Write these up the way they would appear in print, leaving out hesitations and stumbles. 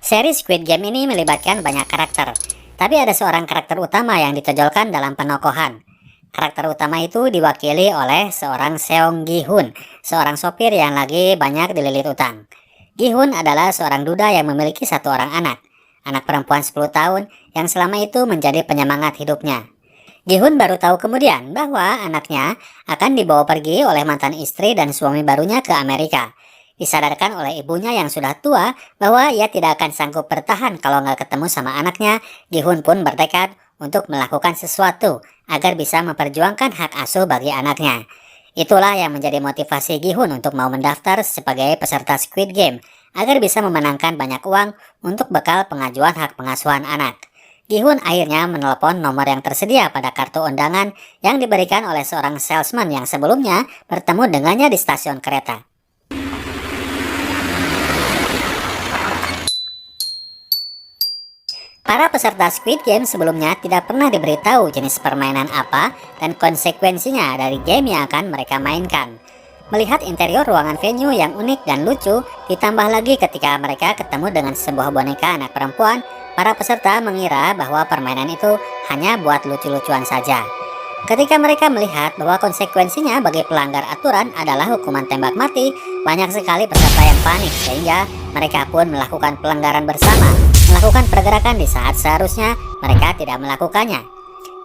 Seri Squid Game ini melibatkan banyak karakter, tapi ada seorang karakter utama yang ditonjolkan dalam penokohan. Karakter utama itu diwakili oleh seorang Seong Gi-hun, seorang sopir yang lagi banyak dililit utang. Gi-hun adalah seorang duda yang memiliki satu orang anak perempuan 10 tahun yang selama itu menjadi penyemangat hidupnya. Gi-hun baru tahu kemudian bahwa anaknya akan dibawa pergi oleh mantan istri dan suami barunya ke Amerika. Disadarkan oleh ibunya yang sudah tua bahwa ia tidak akan sanggup bertahan kalau nggak ketemu sama anaknya, Gi-hun pun bertekad untuk melakukan sesuatu agar bisa memperjuangkan hak asuh bagi anaknya. Itulah yang menjadi motivasi Gi-hun untuk mau mendaftar sebagai peserta Squid Game agar bisa memenangkan banyak uang untuk bekal pengajuan hak pengasuhan anak. Gi-hun akhirnya menelepon nomor yang tersedia pada kartu undangan yang diberikan oleh seorang salesman yang sebelumnya bertemu dengannya di stasiun kereta. Para peserta Squid Game sebelumnya tidak pernah diberitahu jenis permainan apa dan konsekuensinya dari game yang akan mereka mainkan. Melihat interior ruangan venue yang unik dan lucu, ditambah lagi ketika mereka ketemu dengan sebuah boneka anak perempuan, para peserta mengira bahwa permainan itu hanya buat lucu-lucuan saja. Ketika mereka melihat bahwa konsekuensinya bagi pelanggar aturan adalah hukuman tembak mati, banyak sekali peserta yang panik sehingga mereka pun melakukan pelanggaran bersama, melakukan pergerakan di saat seharusnya mereka tidak melakukannya.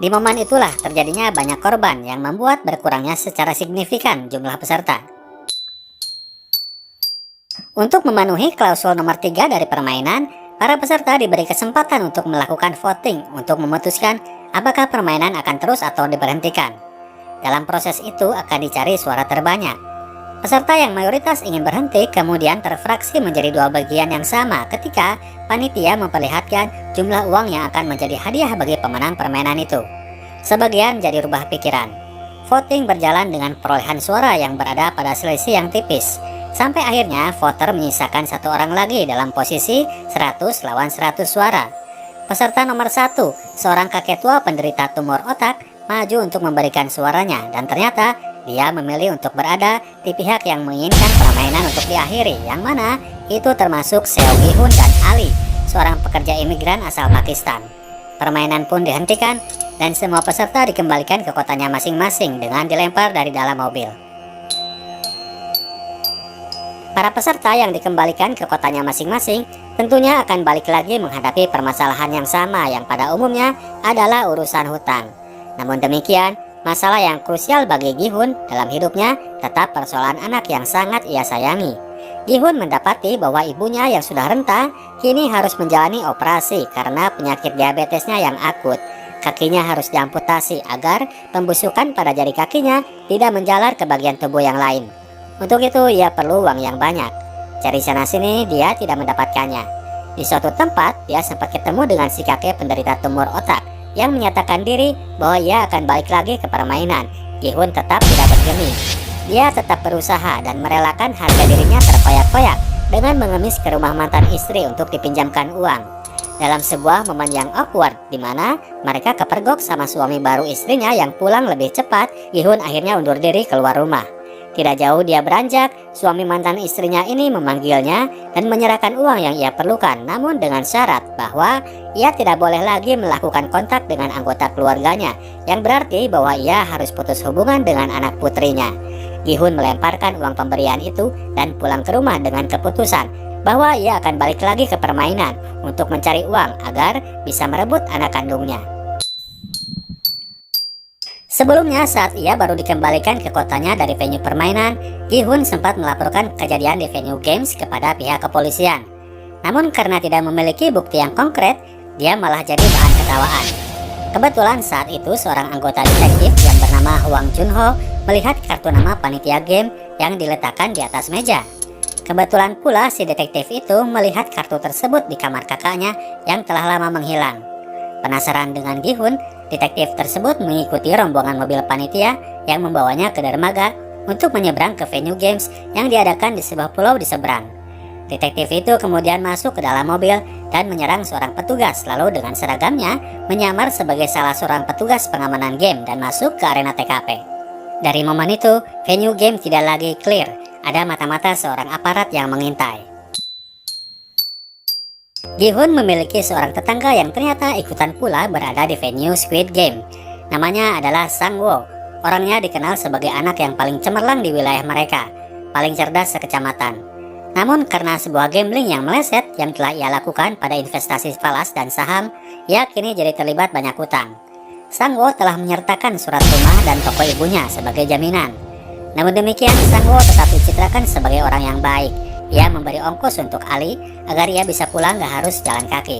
Di momen itulah terjadinya banyak korban yang membuat berkurangnya secara signifikan jumlah peserta. Untuk memenuhi klausul nomor 3 dari permainan, para peserta diberi kesempatan untuk melakukan voting untuk memutuskan apakah permainan akan terus atau diberhentikan. Dalam proses itu akan dicari suara terbanyak. Peserta yang mayoritas ingin berhenti kemudian terfraksi menjadi dua bagian yang sama ketika panitia memperlihatkan jumlah uang yang akan menjadi hadiah bagi pemenang permainan itu. Sebagian jadi rubah pikiran. Voting berjalan dengan perolehan suara yang berada pada selisih yang tipis, sampai akhirnya voter menyisakan satu orang lagi dalam posisi 100 lawan 100 suara. Peserta nomor 1, seorang kakek tua penderita tumor otak, maju untuk memberikan suaranya dan ternyata dia memilih untuk berada di pihak yang menginginkan permainan untuk diakhiri, yang mana itu termasuk Seo Gi-hun dan Ali, seorang pekerja imigran asal Pakistan. Permainan pun dihentikan dan semua peserta dikembalikan ke kotanya masing-masing dengan dilempar dari dalam mobil. Para peserta yang dikembalikan ke kotanya masing-masing tentunya akan balik lagi menghadapi permasalahan yang sama yang pada umumnya adalah urusan hutang. Namun demikian, masalah yang krusial bagi Gi-hun dalam hidupnya tetap persoalan anak yang sangat ia sayangi. Gi-hun mendapati bahwa ibunya yang sudah renta kini harus menjalani operasi karena penyakit diabetesnya yang akut. Kakinya harus diamputasi agar pembusukan pada jari kakinya tidak menjalar ke bagian tubuh yang lain. Untuk itu ia perlu uang yang banyak. Cari sana-sini dia tidak mendapatkannya. Di suatu tempat dia sempat ketemu dengan si kakek penderita tumor otak yang menyatakan diri bahwa ia akan balik lagi ke permainan. Gi-hun tetap tidak bergeming. Dia tetap berusaha dan merelakan harga dirinya terkoyak-koyak dengan mengemis ke rumah mantan istri untuk dipinjamkan uang. Dalam sebuah momen yang awkward di mana mereka kepergok sama suami baru istrinya yang pulang lebih cepat, Gi-hun akhirnya undur diri keluar rumah. Tidak jauh dia beranjak, suami mantan istrinya ini memanggilnya dan menyerahkan uang yang ia perlukan, namun dengan syarat bahwa ia tidak boleh lagi melakukan kontak dengan anggota keluarganya, yang berarti bahwa ia harus putus hubungan dengan anak putrinya. Gi-hun melemparkan uang pemberian itu dan pulang ke rumah dengan keputusan bahwa ia akan balik lagi ke permainan untuk mencari uang agar bisa merebut anak kandungnya. Sebelumnya saat ia baru dikembalikan ke kotanya dari venue permainan, Gi-hun sempat melaporkan kejadian di venue games kepada pihak kepolisian. Namun karena tidak memiliki bukti yang konkret, dia malah jadi bahan ketawaan. Kebetulan saat itu seorang anggota detektif yang bernama Hwang Junho melihat kartu nama panitia game yang diletakkan di atas meja. Kebetulan pula si detektif itu melihat kartu tersebut di kamar kakaknya yang telah lama menghilang. Penasaran dengan Gi-hun, detektif tersebut mengikuti rombongan mobil panitia yang membawanya ke dermaga untuk menyeberang ke venue games yang diadakan di sebuah pulau di seberang. Detektif itu kemudian masuk ke dalam mobil dan menyerang seorang petugas, lalu dengan seragamnya menyamar sebagai salah seorang petugas pengamanan game dan masuk ke arena TKP. Dari momen itu, venue game tidak lagi clear, ada mata-mata seorang aparat yang mengintai. Gi-hun memiliki seorang tetangga yang ternyata ikutan pula berada di venue Squid Game. Namanya adalah Sang-woo. Orangnya dikenal sebagai anak yang paling cemerlang di wilayah mereka, paling cerdas sekecamatan. Namun karena sebuah gambling yang meleset yang telah ia lakukan pada investasi falas dan saham, ia kini jadi terlibat banyak hutang. Sang-woo telah menyertakan surat rumah dan toko ibunya sebagai jaminan. Namun demikian, Sang-woo tetap dicitrakan sebagai orang yang baik. Ia memberi ongkos untuk Ali agar ia bisa pulang gak harus jalan kaki.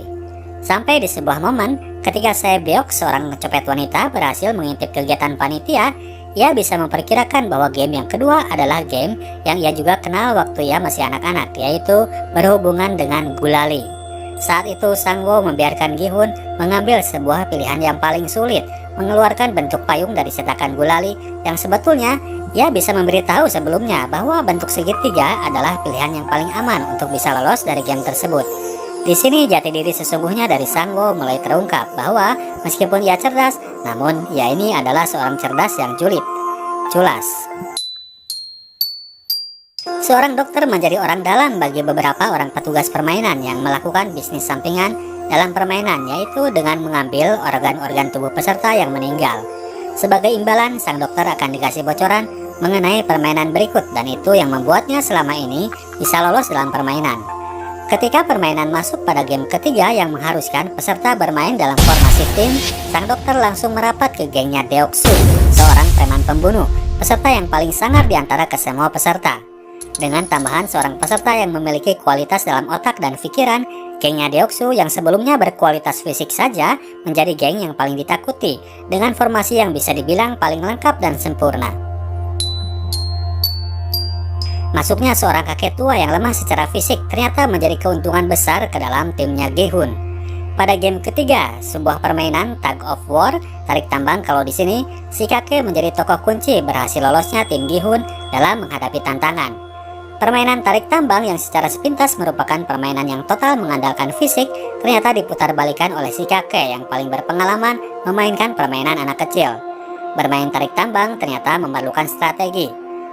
Sampai di sebuah momen ketika Sae-beok, seorang copet wanita, berhasil mengintip kegiatan panitia, ia bisa memperkirakan bahwa game yang kedua adalah game yang ia juga kenal waktu ia masih anak-anak, yaitu berhubungan dengan gulali. Saat itu Sang-woo membiarkan Gi-hun mengambil sebuah pilihan yang paling sulit, mengeluarkan bentuk payung dari cetakan gulali yang sebetulnya ia bisa memberitahu sebelumnya bahwa bentuk segitiga adalah pilihan yang paling aman untuk bisa lolos dari game tersebut. Di sini jati diri sesungguhnya dari Sang-woo mulai terungkap bahwa meskipun ia cerdas, namun ia ini adalah seorang cerdas yang culas. Seorang dokter menjadi orang dalam bagi beberapa orang petugas permainan yang melakukan bisnis sampingan dalam permainan, yaitu dengan mengambil organ-organ tubuh peserta yang meninggal. Sebagai imbalan, sang dokter akan dikasih bocoran mengenai permainan berikut, dan itu yang membuatnya selama ini bisa lolos dalam permainan. Ketika permainan masuk pada game ketiga yang mengharuskan peserta bermain dalam formasi tim, sang dokter langsung merapat ke gengnya Deok-soo, seorang preman pembunuh, peserta yang paling sangar di antara kesemua peserta. Dengan tambahan seorang peserta yang memiliki kualitas dalam otak dan pikiran, gengnya Deok-soo yang sebelumnya berkualitas fisik saja menjadi geng yang paling ditakuti, dengan formasi yang bisa dibilang paling lengkap dan sempurna. Masuknya seorang kakek tua yang lemah secara fisik ternyata menjadi keuntungan besar ke dalam timnya Gi-hun. Pada game ketiga, sebuah permainan tug of war, tarik tambang kalau di sini, si kakek menjadi tokoh kunci berhasil lolosnya tim Gi-hun dalam menghadapi tantangan. Permainan tarik tambang yang secara sepintas merupakan permainan yang total mengandalkan fisik, ternyata diputar balikan oleh si kakek yang paling berpengalaman memainkan permainan anak kecil. Bermain tarik tambang ternyata memerlukan strategi.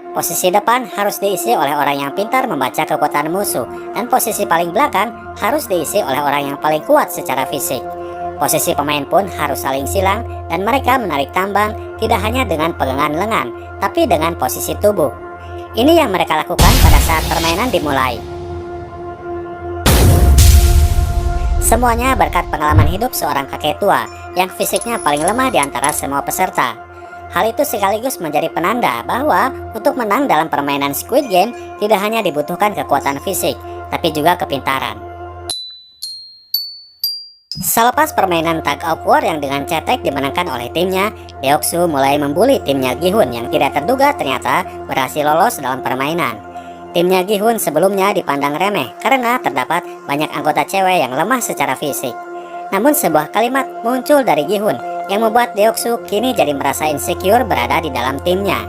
Posisi depan harus diisi oleh orang yang pintar membaca kekuatan musuh, dan posisi paling belakang harus diisi oleh orang yang paling kuat secara fisik. Posisi pemain pun harus saling silang, dan mereka menarik tambang tidak hanya dengan pegangan lengan, tapi dengan posisi tubuh. Ini yang mereka lakukan pada saat permainan dimulai. Semuanya berkat pengalaman hidup seorang kakek tua yang fisiknya paling lemah di antara semua peserta. Hal itu sekaligus menjadi penanda bahwa untuk menang dalam permainan Squid Game tidak hanya dibutuhkan kekuatan fisik, tapi juga kepintaran. Selepas permainan tug of war yang dengan cetek dimenangkan oleh timnya, Deok-soo mulai membuli timnya Gi-hun yang tidak terduga ternyata berhasil lolos dalam permainan. Timnya Gi-hun sebelumnya dipandang remeh karena terdapat banyak anggota cewek yang lemah secara fisik. Namun sebuah kalimat muncul dari Gi-hun yang membuat Deok-soo kini jadi merasa insecure berada di dalam timnya.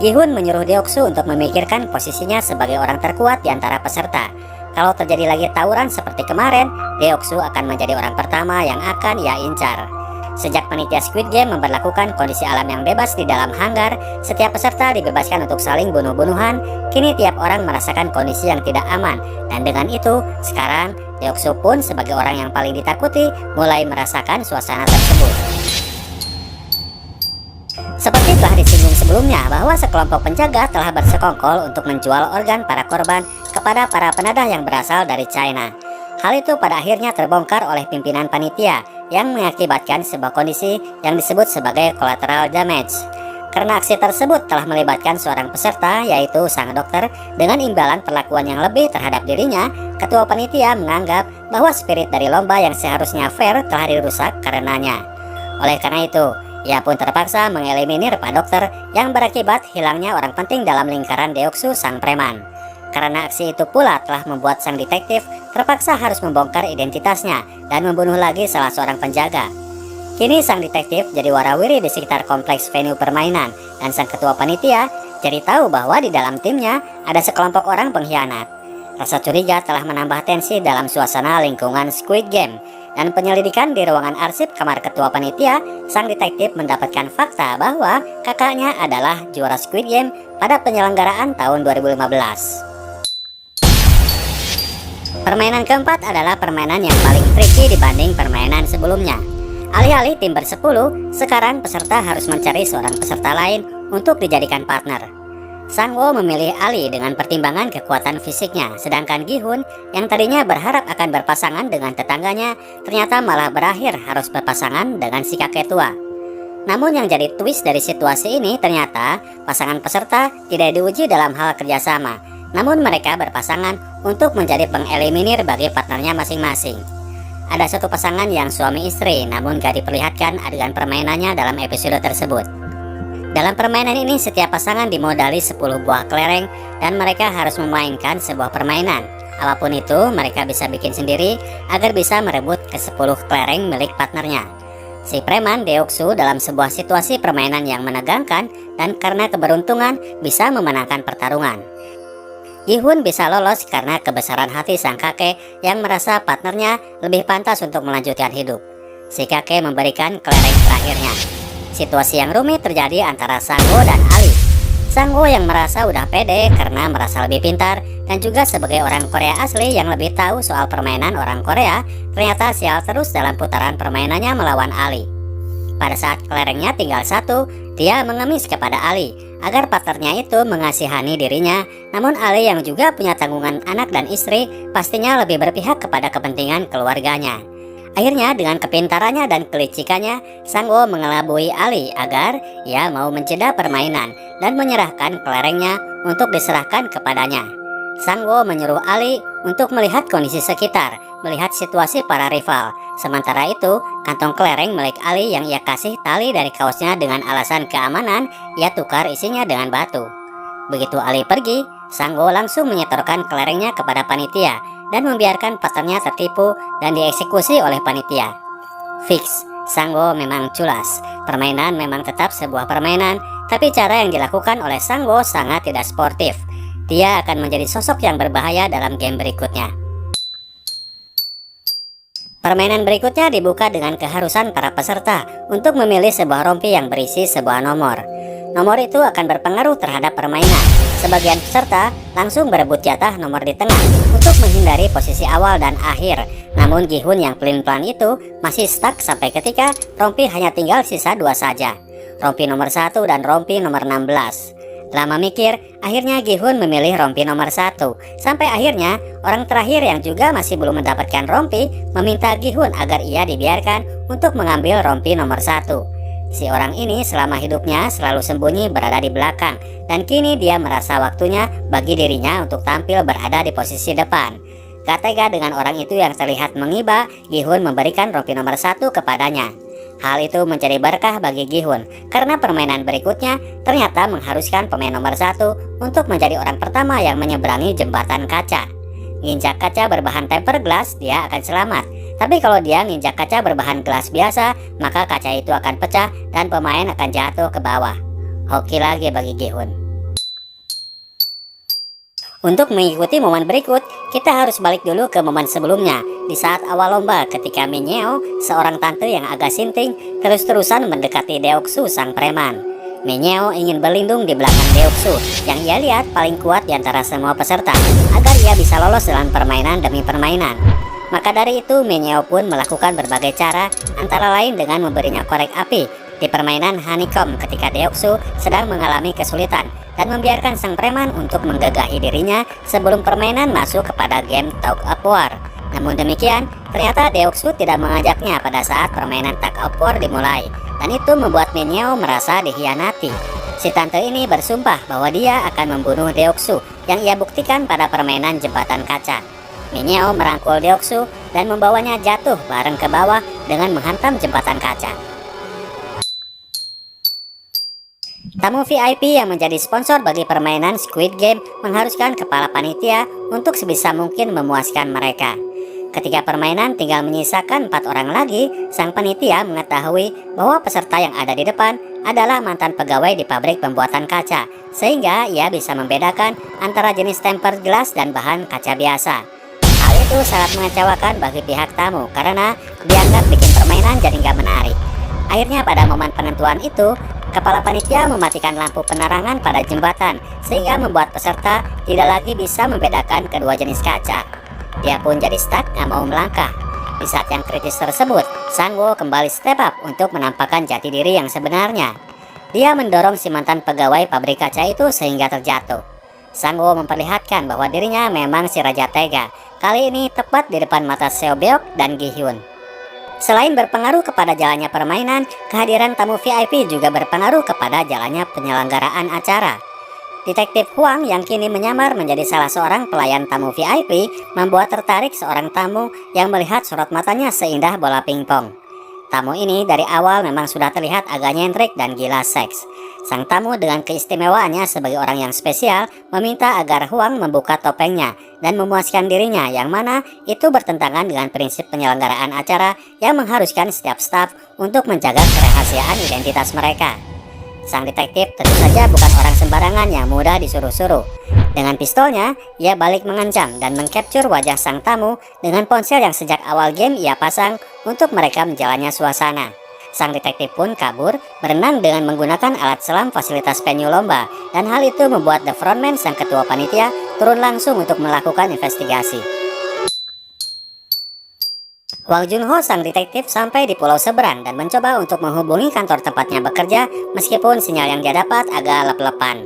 Gi-hun menyuruh Deok-soo untuk memikirkan posisinya sebagai orang terkuat di antara peserta. Kalau terjadi lagi tawuran seperti kemarin, Deok-soo akan menjadi orang pertama yang akan ia incar. Sejak panitia Squid Game memberlakukan kondisi alam yang bebas di dalam hanggar, setiap peserta dibebaskan untuk saling bunuh-bunuhan. Kini tiap orang merasakan kondisi yang tidak aman, dan dengan itu, sekarang Deok-soo pun sebagai orang yang paling ditakuti mulai merasakan suasana tersebut. Seperti telah disinggung sebelumnya bahwa sekelompok penjaga telah bersekongkol untuk menjual organ para korban kepada para penadah yang berasal dari China. Hal itu pada akhirnya terbongkar oleh pimpinan panitia yang mengakibatkan sebuah kondisi yang disebut sebagai collateral damage. Karena aksi tersebut telah melibatkan seorang peserta, yaitu sang dokter, dengan imbalan perlakuan yang lebih terhadap dirinya, ketua panitia menganggap bahwa spirit dari lomba yang seharusnya fair telah dirusak karenanya. Oleh karena itu, ia pun terpaksa mengeliminir Pak Dokter yang berakibat hilangnya orang penting dalam lingkaran Deok-soo sang preman. Karena aksi itu pula telah membuat sang detektif terpaksa harus membongkar identitasnya dan membunuh lagi salah seorang penjaga. Kini sang detektif jadi warawiri di sekitar kompleks venue permainan, dan sang ketua panitia jadi tahu bahwa di dalam timnya ada sekelompok orang pengkhianat. Rasa curiga telah menambah tensi dalam suasana lingkungan Squid Game, dan penyelidikan di ruangan arsip kamar ketua panitia, sang detektif mendapatkan fakta bahwa kakaknya adalah juara Squid Game pada penyelenggaraan tahun 2015. Permainan keempat adalah permainan yang paling tricky dibanding permainan sebelumnya. Alih-alih tim bersepuluh, sekarang peserta harus mencari seorang peserta lain untuk dijadikan partner. Sang-woo memilih Ali dengan pertimbangan kekuatan fisiknya, sedangkan Gi-hun yang tadinya berharap akan berpasangan dengan tetangganya, ternyata malah berakhir harus berpasangan dengan si kakek tua. Namun yang jadi twist dari situasi ini, ternyata pasangan peserta tidak diuji dalam hal kerjasama, namun mereka berpasangan untuk menjadi pengeliminir bagi partnernya masing-masing. Ada satu pasangan yang suami istri, namun gak diperlihatkan adegan permainannya dalam episode tersebut. Dalam permainan ini, setiap pasangan dimodali 10 buah kelereng dan mereka harus memainkan sebuah permainan. Apapun itu, mereka bisa bikin sendiri agar bisa merebut ke-10 kelereng milik partnernya. Si preman Deoksu dalam sebuah situasi permainan yang menegangkan dan karena keberuntungan bisa memenangkan pertarungan. Gi-hun bisa lolos karena kebesaran hati sang kakek yang merasa partnernya lebih pantas untuk melanjutkan hidup. Si kakek memberikan kelereng terakhirnya. Situasi yang rumit terjadi antara Sang-woo dan Ali. Sang-woo yang merasa udah pede karena merasa lebih pintar dan juga sebagai orang Korea asli yang lebih tahu soal permainan orang Korea, ternyata sial terus dalam putaran permainannya melawan Ali. Pada saat kelerengnya tinggal satu, dia mengemis kepada Ali agar partnernya itu mengasihani dirinya. Namun Ali yang juga punya tanggungan anak dan istri pastinya lebih berpihak kepada kepentingan keluarganya. Akhirnya dengan kepintarannya dan kelicikannya, Sang-woo mengelabui Ali agar ia mau menceda permainan dan menyerahkan kelerengnya untuk diserahkan kepadanya. Sang-woo menyuruh Ali untuk melihat kondisi sekitar, melihat situasi para rival. Sementara itu, kantong kelereng milik Ali yang ia kasih tali dari kaosnya dengan alasan keamanan, ia tukar isinya dengan batu. Begitu Ali pergi, Sang-woo langsung menyetorkan kelerengnya kepada panitia dan membiarkan partnernya tertipu dan dieksekusi oleh panitia. Fix, Sang-woo memang culas. Permainan memang tetap sebuah permainan, tapi cara yang dilakukan oleh Sang-woo sangat tidak sportif. Dia akan menjadi sosok yang berbahaya dalam game berikutnya. Permainan berikutnya dibuka dengan keharusan para peserta untuk memilih sebuah rompi yang berisi sebuah nomor. Nomor itu akan berpengaruh terhadap permainan. Sebagian peserta langsung berebut jatah nomor di tengah untuk menghindari posisi awal dan akhir. Namun Gi-hun yang pelin-pelan itu masih stuck sampai ketika rompi hanya tinggal sisa 2 saja. Rompi nomor 1 dan rompi nomor 16. Lama mikir, akhirnya Gi-hun memilih rompi nomor 1. Sampai akhirnya orang terakhir yang juga masih belum mendapatkan rompi meminta Gi-hun agar ia dibiarkan untuk mengambil rompi nomor 1. Si orang ini selama hidupnya selalu sembunyi berada di belakang, dan kini dia merasa waktunya bagi dirinya untuk tampil berada di posisi depan. Gak tega dengan orang itu yang terlihat mengiba, Gi-hun memberikan rompi nomor 1 kepadanya. Hal itu menjadi berkah bagi Gi-hun karena permainan berikutnya ternyata mengharuskan pemain nomor 1 untuk menjadi orang pertama yang menyeberangi jembatan kaca. Nginjak kaca berbahan tempered glass, dia akan selamat. Tapi kalau dia nginjak kaca berbahan gelas biasa, maka kaca itu akan pecah dan pemain akan jatuh ke bawah. Hoki lagi bagi Gi-hun. Untuk mengikuti momen berikut, kita harus balik dulu ke momen sebelumnya. Di saat awal lomba, ketika Minhyeo, seorang tante yang agak sinting, terus-terusan mendekati Deoksu sang preman. Minhyeo ingin berlindung di belakang Deoksu, yang ia lihat paling kuat di antara semua peserta, agar ia bisa lolos dalam permainan demi permainan. Maka dari itu, Minhyeo pun melakukan berbagai cara, antara lain dengan memberinya korek api di permainan Honeycomb ketika Deoksu sedang mengalami kesulitan, dan membiarkan sang preman untuk menggagahi dirinya sebelum permainan masuk kepada game Tug of War. Namun demikian, ternyata Deoksu tidak mengajaknya pada saat permainan Tug of War dimulai, dan itu membuat Minhyeo merasa dikhianati. Si tante ini bersumpah bahwa dia akan membunuh Deoksu yang ia buktikan pada permainan jembatan kaca. Minhyeo merangkul Deoksu dan membawanya jatuh bareng ke bawah dengan menghantam jembatan kaca. Tamu VIP yang menjadi sponsor bagi permainan Squid Game mengharuskan kepala panitia untuk sebisa mungkin memuaskan mereka. Ketika permainan tinggal menyisakan 4 orang lagi, sang panitia mengetahui bahwa peserta yang ada di depan adalah mantan pegawai di pabrik pembuatan kaca, sehingga ia bisa membedakan antara jenis tempered glass dan bahan kaca biasa. Hal itu sangat mengecewakan bagi pihak tamu karena dianggap bikin permainan jadi nggak menarik. Akhirnya pada momen penentuan itu, kepala panitia mematikan lampu penerangan pada jembatan sehingga membuat peserta tidak lagi bisa membedakan kedua jenis kaca. Dia pun jadi stuck, gak mau melangkah. Di saat yang kritis tersebut, Sangwoo kembali step up untuk menampakkan jati diri yang sebenarnya. Dia mendorong si mantan pegawai pabrik kaca itu sehingga terjatuh. Sangwoo memperlihatkan bahwa dirinya memang si Raja Tega, kali ini tepat di depan mata Seobeok dan Gi-hyun. Selain berpengaruh kepada jalannya permainan, kehadiran tamu VIP juga berpengaruh kepada jalannya penyelenggaraan acara. Detektif Huang yang kini menyamar menjadi salah seorang pelayan tamu VIP membuat tertarik seorang tamu yang melihat sorot matanya seindah bola pingpong. Tamu ini dari awal memang sudah terlihat agak nyentrik dan gila seks. Sang tamu dengan keistimewaannya sebagai orang yang spesial meminta agar Huang membuka topengnya dan memuaskan dirinya, yang mana itu bertentangan dengan prinsip penyelenggaraan acara yang mengharuskan setiap staf untuk menjaga kerahasiaan identitas mereka. Sang detektif tentu saja bukan orang sembarangan yang mudah disuruh-suruh. Dengan pistolnya, ia balik mengancam dan mengcapture wajah sang tamu dengan ponsel yang sejak awal game ia pasang untuk merekam jalannya suasana. Sang detektif pun kabur, berenang dengan menggunakan alat selam fasilitas venue lomba, dan hal itu membuat The Frontman, sang ketua panitia, turun langsung untuk melakukan investigasi. Hwang Junho, sang detektif, sampai di pulau seberang dan mencoba untuk menghubungi kantor tempatnya bekerja meskipun sinyal yang dia dapat agak lep-lepan.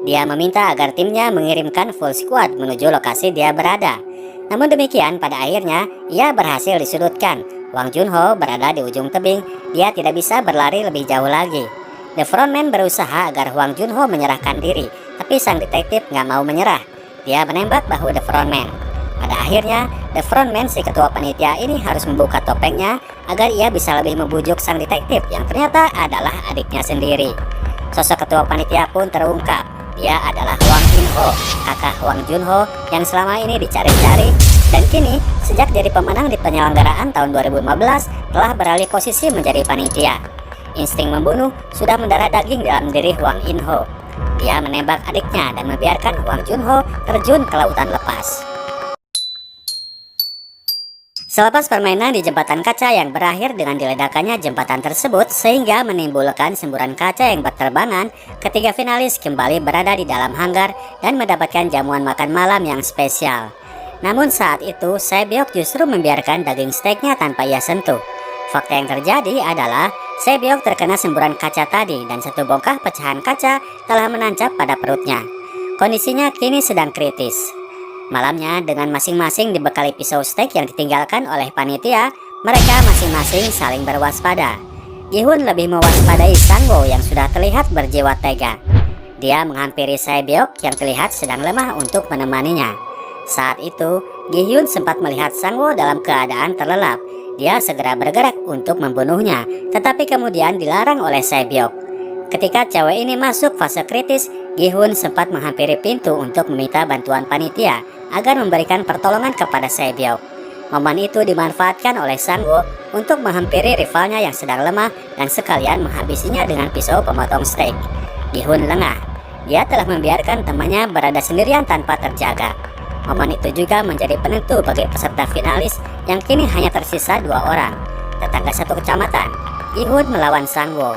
Dia meminta agar timnya mengirimkan full squad menuju lokasi dia berada. Namun demikian, pada akhirnya ia berhasil disudutkan. Hwang Junho berada di ujung tebing, dia tidak bisa berlari lebih jauh lagi. The Frontman berusaha agar Hwang Junho menyerahkan diri, tapi sang detektif nggak mau menyerah. Dia menembak bahu The Frontman. Pada akhirnya, The Frontman, si ketua panitia ini, harus membuka topengnya agar ia bisa lebih membujuk sang detektif yang ternyata adalah adiknya sendiri. Sosok ketua panitia pun terungkap. Dia adalah Hwang In-ho, kakak Hwang Junho yang selama ini dicari-cari, dan kini sejak jadi pemenang di penyelenggaraan tahun 2015 telah beralih posisi menjadi panitia. Insting membunuh sudah mendarah daging dalam diri Hwang In-ho. Dia menembak adiknya dan membiarkan Hwang Junho terjun ke lautan lepas. Selepas permainan di jembatan kaca yang berakhir dengan diledakannya jembatan tersebut sehingga menimbulkan semburan kaca yang berterbangan, ketiga finalis kembali berada di dalam hanggar dan mendapatkan jamuan makan malam yang spesial. Namun saat itu, Seobeok justru membiarkan daging steaknya tanpa ia sentuh. Fakta yang terjadi adalah Seobeok terkena semburan kaca tadi dan satu bongkah pecahan kaca telah menancap pada perutnya. Kondisinya kini sedang kritis. Malamnya, dengan masing-masing dibekali pisau steak yang ditinggalkan oleh panitia, mereka masing-masing saling berwaspada. Gi-hyun lebih mewaspadai Sangwoo yang sudah terlihat berjiwa tega. Dia menghampiri Seobeok yang terlihat sedang lemah untuk menemaninya. Saat itu, Gi-hyun sempat melihat Sangwoo dalam keadaan terlelap. Dia segera bergerak untuk membunuhnya, tetapi kemudian dilarang oleh Seobeok. Ketika cewek ini masuk fase kritis, Gi-hyun sempat menghampiri pintu untuk meminta bantuan panitia agar memberikan pertolongan kepada Seobeok. Momen itu dimanfaatkan oleh Sangwoo untuk menghampiri rivalnya yang sedang lemah dan sekalian menghabisinya dengan pisau pemotong steak. Gi-hyun lengah. Dia telah membiarkan temannya berada sendirian tanpa terjaga. Momen itu juga menjadi penentu bagi peserta finalis yang kini hanya tersisa 2 orang. Tetangga satu kecamatan, Gi-hyun melawan Sangwoo.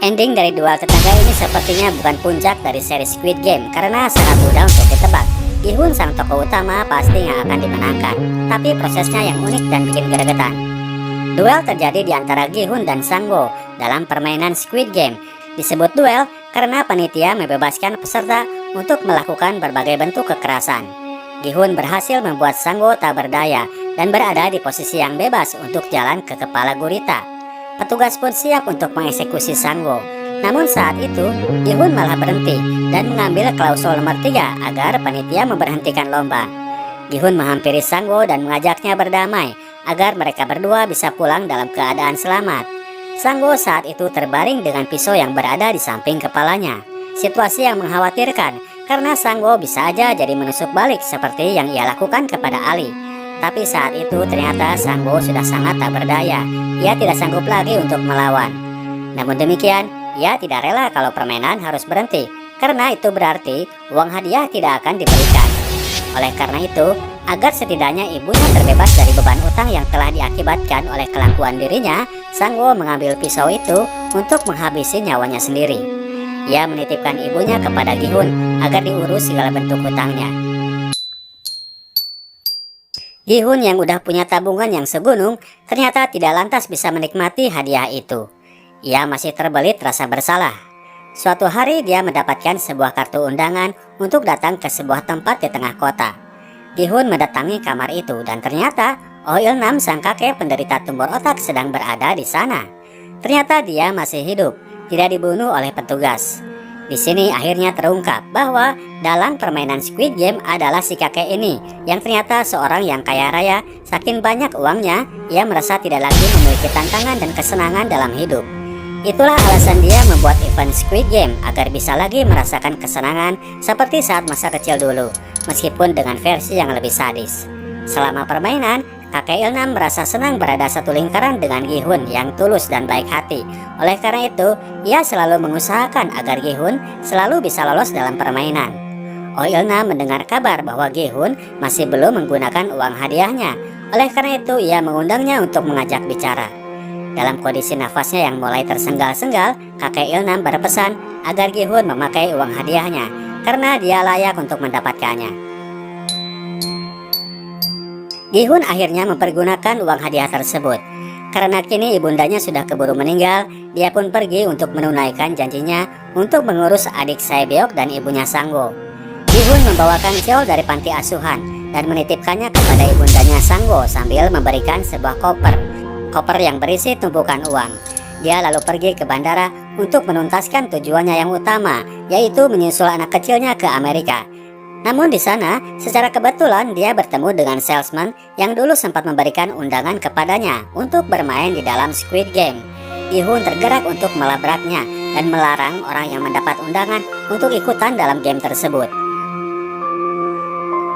Ending dari duel tetangga ini sepertinya bukan puncak dari seri Squid Game karena sangat mudah untuk ditebak. Gi-hyun, sang tokoh utama, pasti yang akan dimenangkan, tapi prosesnya yang unik dan bikin gregetan. Duel terjadi di antara Gi-hyun dan Sangwoo dalam permainan Squid Game. Disebut duel karena panitia membebaskan peserta untuk melakukan berbagai bentuk kekerasan. Gi-hyun berhasil membuat Sangwoo tak berdaya dan berada di posisi yang bebas untuk jalan ke kepala gurita. Petugas pun siap untuk mengeksekusi Sangwoo. Namun saat itu, Gi-hyun malah berhenti dan mengambil klausul nomor 3 agar panitia memberhentikan lomba. Gi-hyun menghampiri Sangwoo dan mengajaknya berdamai agar mereka berdua bisa pulang dalam keadaan selamat. Sangwoo saat itu terbaring dengan pisau yang berada di samping kepalanya. Situasi yang mengkhawatirkan karena Sangwoo bisa aja jadi menusuk balik seperti yang ia lakukan kepada Ali. Tapi saat itu ternyata Sangwoo sudah sangat tak berdaya. Ia tidak sanggup lagi untuk melawan. Namun demikian, ia tidak rela kalau permainan harus berhenti, karena itu berarti uang hadiah tidak akan diberikan. Oleh karena itu, agar setidaknya ibunya terbebas dari beban utang yang telah diakibatkan oleh kelakuan dirinya, Sangwoo mengambil pisau itu untuk menghabisi nyawanya sendiri. Ia menitipkan ibunya kepada Gi-hyun agar diurus segala bentuk hutangnya. Gi-hun yang udah punya tabungan yang segunung ternyata tidak lantas bisa menikmati hadiah itu. Ia masih terbelit rasa bersalah. Suatu hari dia mendapatkan sebuah kartu undangan untuk datang ke sebuah tempat di tengah kota. Gi-hun mendatangi kamar itu dan ternyata Oh Il-nam sang kakek penderita tumor otak sedang berada di sana. Ternyata dia masih hidup, tidak dibunuh oleh petugas. Di sini akhirnya terungkap bahwa dalam permainan Squid Game adalah si kakek ini yang ternyata seorang yang kaya raya. Saking banyak uangnya, ia merasa tidak lagi memiliki tantangan dan kesenangan dalam hidup. Itulah alasan dia membuat event Squid Game agar bisa lagi merasakan kesenangan seperti saat masa kecil dulu, meskipun dengan versi yang lebih sadis. Selama permainan, kakek Il-nam merasa senang berada satu lingkaran dengan Gi-hun yang tulus dan baik hati. Oleh karena itu, ia selalu mengusahakan agar Gi-hun selalu bisa lolos dalam permainan. Oh Il-nam mendengar kabar bahwa Gi-hun masih belum menggunakan uang hadiahnya. Oleh karena itu, ia mengundangnya untuk mengajak bicara. Dalam kondisi nafasnya yang mulai tersengal-sengal, kakek Il-nam berpesan agar Gi-hun memakai uang hadiahnya karena dia layak untuk mendapatkannya. Gi-hun akhirnya mempergunakan uang hadiah tersebut. Karena kini ibundanya sudah keburu meninggal, dia pun pergi untuk menunaikan janjinya untuk mengurus adik Sae-beok dan ibunya Sang-woo. Gi-hun membawakan Cheol dari panti asuhan dan menitipkannya kepada ibundanya Sang-woo sambil memberikan sebuah koper yang berisi tumpukan uang. Dia lalu pergi ke bandara untuk menuntaskan tujuannya yang utama, yaitu menyusul anak kecilnya ke Amerika. Namun di sana, secara kebetulan dia bertemu dengan salesman yang dulu sempat memberikan undangan kepadanya untuk bermain di dalam Squid Game. Gi-hun tergerak untuk melabraknya dan melarang orang yang mendapat undangan untuk ikutan dalam game tersebut.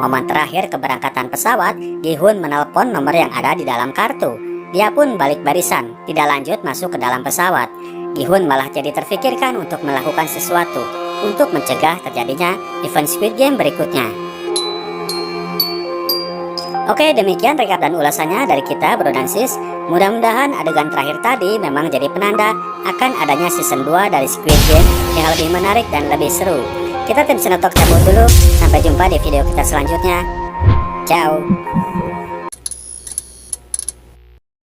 Momen terakhir keberangkatan pesawat, Gi-hun menelpon nomor yang ada di dalam kartu. Dia pun balik barisan, tidak lanjut masuk ke dalam pesawat. Gi-hun malah jadi terfikirkan untuk melakukan sesuatu untuk mencegah terjadinya event Squid Game berikutnya. Oke, demikian rekap dan ulasannya dari kita Bro dan Sis. Mudah-mudahan adegan terakhir tadi memang jadi penanda akan adanya season 2 dari Squid Game yang lebih menarik dan lebih seru. Kita tim Sinotok cabut dulu, sampai jumpa di video kita selanjutnya. Ciao.